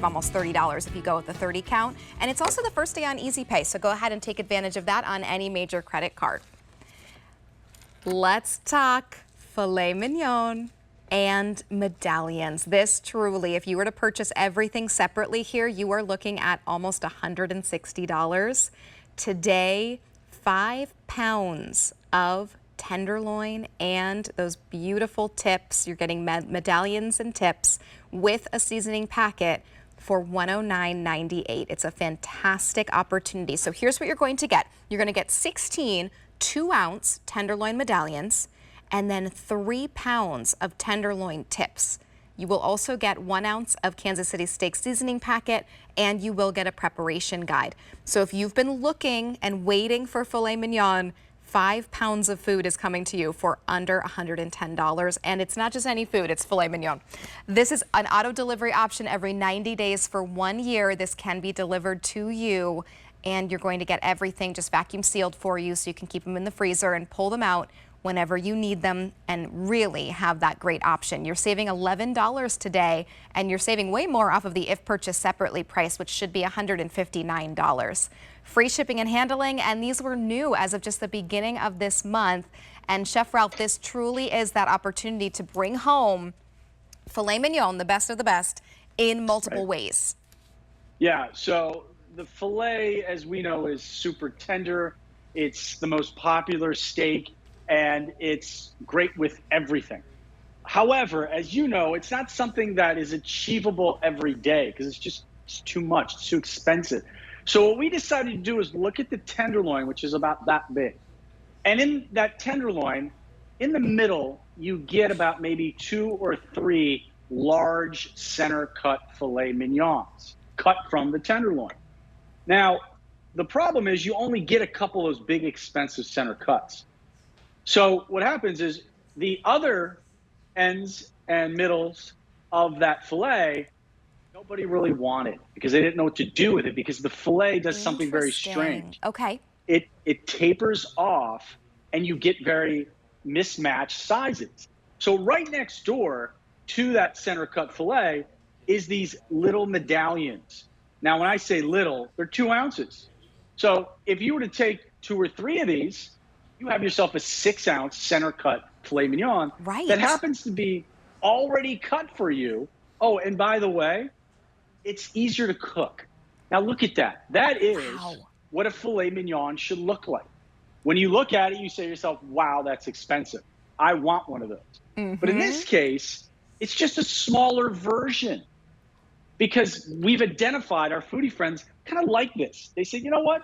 almost $30 if you go with the 30 count. And it's also the first day on Easy Pay, so go ahead and take advantage of that on any major credit card. Let's talk filet mignon and medallions. This truly, if you were to purchase everything separately here, you are looking at almost $160. Today, 5 pounds of tenderloin and those beautiful tips. You're getting medallions and tips with a seasoning packet for $109.98. It's a fantastic opportunity. So here's what you're going to get. You're going to get 16 2-ounce tenderloin medallions and then 3 pounds of tenderloin tips. You will also get 1 ounce of Kansas City steak seasoning packet, and you will get a preparation guide. So if you've been looking and waiting for filet mignon, 5 pounds of food is coming to you for under $110. And it's not just any food, it's filet mignon. This is an auto delivery option every 90 days for 1 year. This can be delivered to you, and you're going to get everything just vacuum sealed for you so you can keep them in the freezer and pull them out whenever you need them and really have that great option. You're saving $11 today, and you're saving way more off of the if purchased separately price, which should be $159. Free shipping and handling, and these were new as of just the beginning of this month. And Chef Ralph, this truly is that opportunity to bring home filet mignon, the best of the best, in multiple ways. Yeah, so the filet, as we know, is super tender. It's the most popular steak, and it's great with everything. However, as you know, it's not something that is achievable every day because it's too much, it's too expensive. So what we decided to do is look at the tenderloin, which is about that big. And in that tenderloin, in the middle, you get about maybe 2 or 3 large center cut filet mignons cut from the tenderloin. Now, the problem is you only get a couple of those big, expensive center cuts. So what happens is the other ends and middles of that filet, nobody really wanted because they didn't know what to do with it because the filet does something very strange. Okay. It tapers off and you get very mismatched sizes. So right next door to that center cut filet is these little medallions. Now, when I say little, they're 2 ounces. So if you were to take 2 or 3 of these, you have yourself a 6-ounce center cut filet mignon that happens to be already cut for you. Oh, and by the way, it's easier to cook. Now look at that. That is what a filet mignon should look like. When you look at it, you say to yourself, wow, that's expensive. I want one of those. But in this case, it's just a smaller version because we've identified our foodie friends kind of like this. They say, you know what?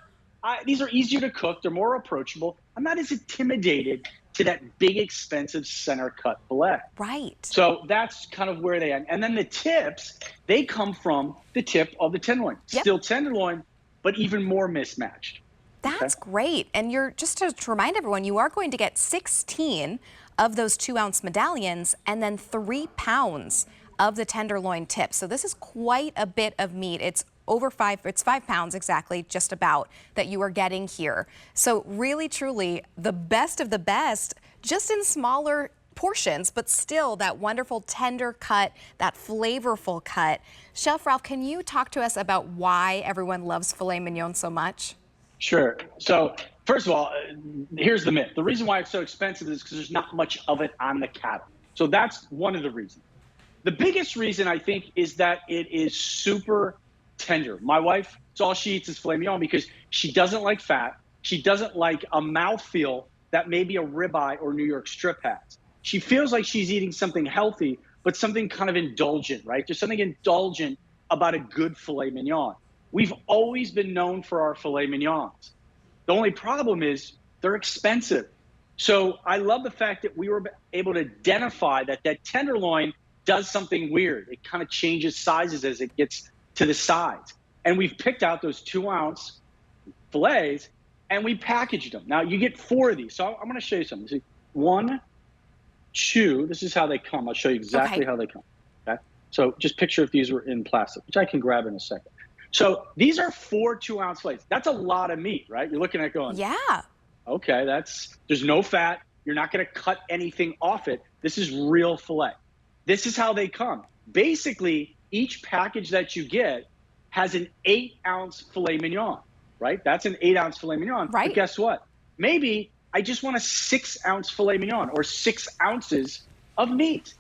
These are easier to cook. They're more approachable. I'm not as intimidated to that big, expensive center cut filet. Right. So that's kind of where they are. And then the tips, they come from the tip of the tenderloin. Still tenderloin, but even more mismatched. That's great. And you're just to remind everyone, you are going to get 16 of those 2-ounce medallions and then 3 pounds of the tenderloin tips. So this is quite a bit of meat. It's 5 pounds exactly, just about, that you are getting here. So really, truly, the best of the best, just in smaller portions, but still that wonderful tender cut, that flavorful cut. Chef Ralph, can you talk to us about why everyone loves filet mignon so much? Sure. So first of all, here's the myth. The reason why it's so expensive is because there's not much of it on the cattle. So that's one of the reasons. The biggest reason, I think, is that it is super tender. My wife, it's all she eats is filet mignon because she doesn't like fat. She doesn't like a mouthfeel that maybe a ribeye or New York strip has. She feels like she's eating something healthy, but something kind of indulgent, right? There's something indulgent about a good filet mignon. We've always been known for our filet mignons. The only problem is they're expensive. So I love the fact that we were able to identify that that tenderloin does something weird. It kind of changes sizes as it gets to the sides. And we've picked out those 2-ounce fillets and we packaged them. Now you get 4 of these. So I'm going to show you something. See, 1, 2, this is how they come. I'll show you exactly how they come. Okay. So just picture if these were in plastic, which I can grab in a second. So these are 4 2-ounce fillets. That's a lot of meat, right? You're looking at going, yeah. Okay, there's no fat. You're not going to cut anything off it. This is real filet. This is how they come. Basically, each package that you get has an 8-ounce filet mignon, right? That's an 8-ounce filet mignon. Right. But guess what? Maybe I just want a 6-ounce filet mignon or 6 ounces of meat.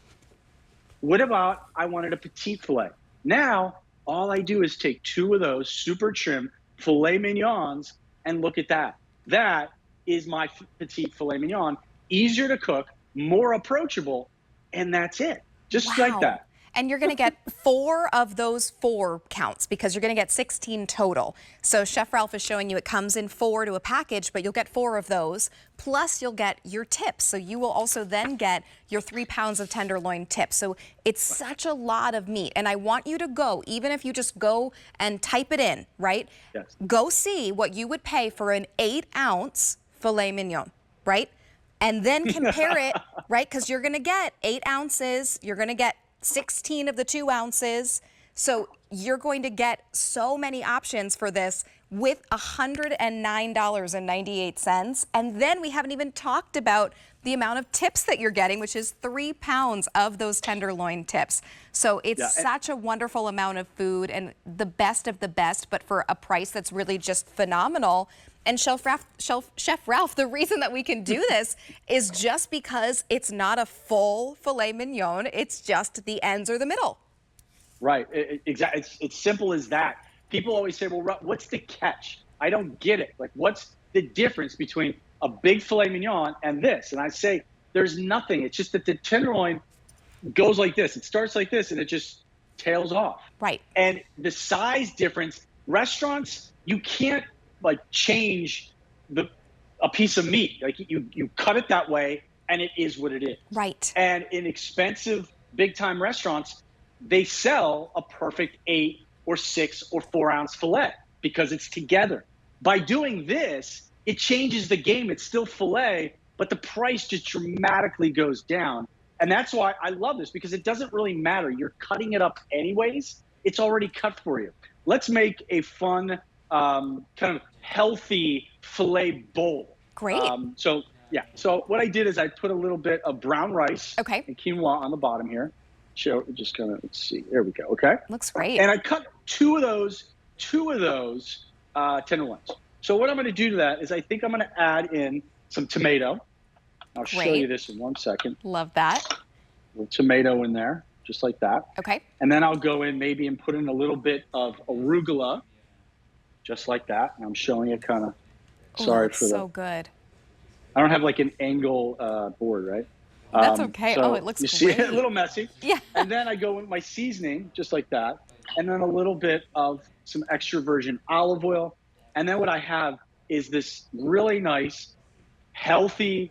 What about I wanted a petite filet? Now, all I do is take 2 of those super trim filet mignons and look at that. That is my petite filet mignon. Easier to cook, more approachable, and that's it. Just like that. And you're going to get 4 of those 4 counts because you're going to get 16 total. So Chef Ralph is showing you it comes in 4 to a package, but you'll get 4 of those. Plus you'll get your tips. So you will also then get your 3 pounds of tenderloin tips. So it's such a lot of meat. And I want you to go, even if you just go and type it in, right? Yes. Go see what you would pay for an 8-ounce filet mignon, right? And then compare it, right? Because you're going to get 8 ounces. You're going to get 16 of the 2 ounces. So you're going to get so many options for this with $109.98. And then we haven't even talked about the amount of tips that you're getting, which is 3 pounds of those tenderloin tips. So it's such a wonderful amount of food and the best of the best, but for a price that's really just phenomenal. And Chef Ralph, the reason that we can do this is just because it's not a full filet mignon. It's just the ends or the middle. Right. Exactly. It's simple as that. People always say, well, what's the catch? I don't get it. Like, what's the difference between a big filet mignon and this? And I say, there's nothing. It's just that the tenderloin goes like this. It starts like this and it just tails off. Right. And the size difference, restaurants, you can't like change a piece of meat. Like you cut it that way and it is what it is. Right. And in expensive big time restaurants, they sell a perfect 8 or 6 or 4 ounce filet because it's together. By doing this, it changes the game. It's still filet, but the price just dramatically goes down. And that's why I love this, because it doesn't really matter. You're cutting it up anyways. It's already cut for you. Let's make a fun, kind of healthy filet bowl. Great. So what I did is I put a little bit of brown rice and quinoa on the bottom here. Just kind of, let's see, there we go. Okay. Looks great. And I cut two of those tenderloins. So what I'm going to do to that is I think I'm going to add in some tomato. I'll show you this in 1 second. Love that. A little tomato in there, just like that. Okay. And then I'll go in maybe and put in a little bit of arugula, just like that. And I'm showing it kind of, sorry for so good. I don't have like an angle board, right? That's okay. So it looks you great. see it, a little messy. Yeah. And then I go with my seasoning, just like that. And then a little bit of some extra virgin olive oil. And then what I have is this really nice, healthy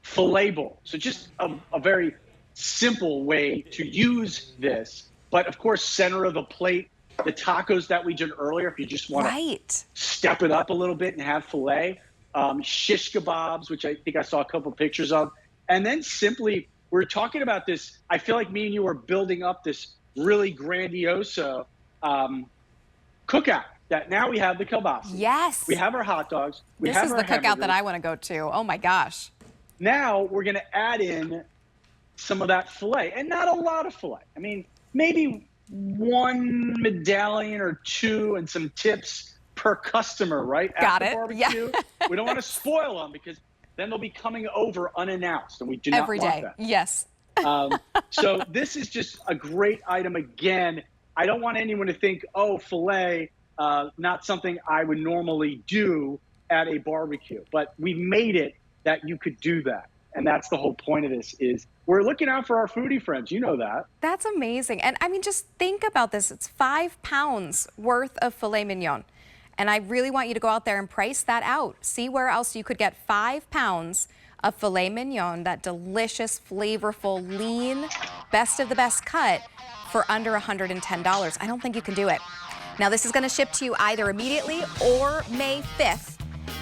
filet bowl. So just a very simple way to use this. But of course, center of the plate, the tacos that we did earlier, if you just want to step it up a little bit and have filet. Shish kebabs, which I think I saw a couple pictures of. And then simply, we're talking about this. I feel like me and you are building up this really grandiose cookout. That now we have the kielbasa. Yes. We have our hot dogs. This is the cookout that I want to go to. Oh my gosh. Now we're going to add in some of that filet, and not a lot of filet. I mean, maybe 1 medallion or 2 and some tips per customer, right? Got At it. the barbecue. Yeah. We don't want to spoil them because then they'll be coming over unannounced, and we do not Every want day. that. Yes. So this is just a great item. Again, I don't want anyone to think, oh, filet, not something I would normally do at a barbecue. But we made it that you could do that. And that's the whole point of this is we're looking out for our foodie friends. You know that. That's amazing. And I mean, just think about this. It's 5 pounds worth of filet mignon. And I really want you to go out there and price that out. See where else you could get 5 pounds of filet mignon, that delicious, flavorful, lean, best of the best cut for under $110. I don't think you can do it. Now, this is going to ship to you either immediately or May 5th.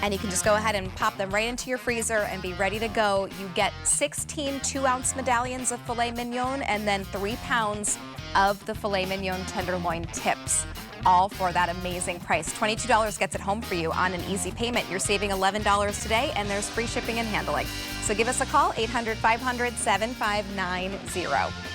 And you can just go ahead and pop them right into your freezer and be ready to go. You get 16 2-ounce medallions of filet mignon and then 3 pounds of the filet mignon tenderloin tips, all for that amazing price. $22 gets it home for you on an easy payment. You're saving $11 today, and there's free shipping and handling. So give us a call, 800-500-7590.